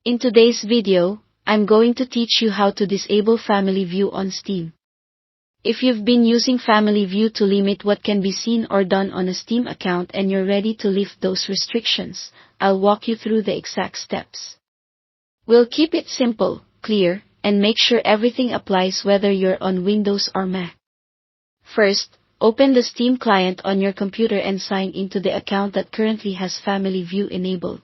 In today's video, I'm going to teach you how to disable Family View on Steam. If you've been using Family View to limit what can be seen or done on a Steam account and you're ready to lift those restrictions, I'll walk you through the exact steps. We'll keep it simple, clear, and make sure everything applies whether you're on Windows or Mac. First, open the Steam client on your computer and sign into the account that currently has Family View enabled.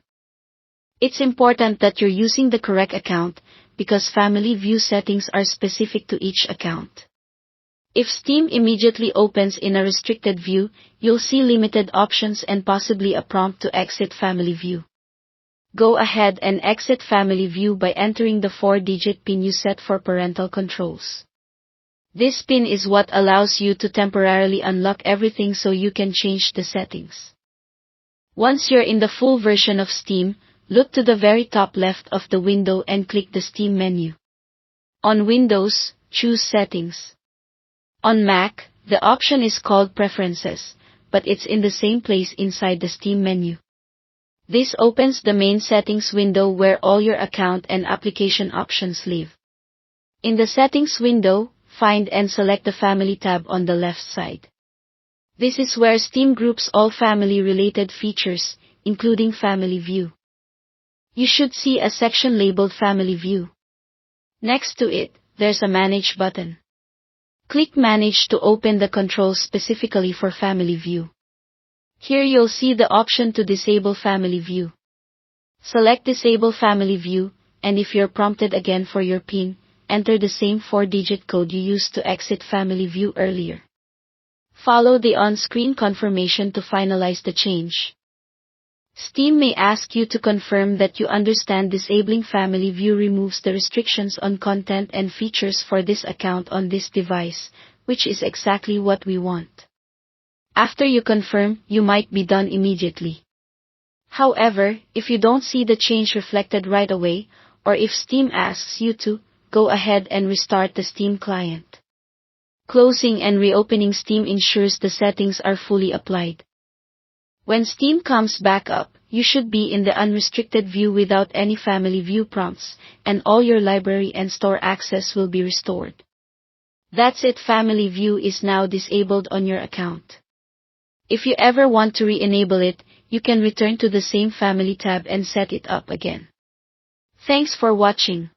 It's important that you're using the correct account, because Family View settings are specific to each account. If Steam immediately opens in a restricted view, you'll see limited options and possibly a prompt to exit Family View. Go ahead and exit Family View by entering the 4-digit PIN you set for Parental Controls. This PIN is what allows you to temporarily unlock everything so you can change the settings. Once you're in the full version of Steam, look to the very top left of the window and click the Steam menu. On Windows, choose Settings. On Mac, the option is called Preferences, but it's in the same place inside the Steam menu. This opens the main settings window where all your account and application options live. In the Settings window, find and select the Family tab on the left side. This is where Steam groups all family-related features, including Family View. You should see a section labeled Family View. Next to it, there's a Manage button. Click Manage to open the controls specifically for Family View. Here you'll see the option to disable Family View. Select Disable Family View, and if you're prompted again for your PIN, enter the same 4-digit code you used to exit Family View earlier. Follow the on-screen confirmation to finalize the change. Steam may ask you to confirm that you understand disabling Family View removes the restrictions on content and features for this account on this device, which is exactly what we want. After you confirm, you might be done immediately. However, if you don't see the change reflected right away, or if Steam asks you to, go ahead and restart the Steam client. Closing and reopening Steam ensures the settings are fully applied. When Steam comes back up, you should be in the unrestricted view without any Family View prompts, and all your library and store access will be restored. That's it, Family View is now disabled on your account. If you ever want to re-enable it, you can return to the same Family tab and set it up again. Thanks for watching.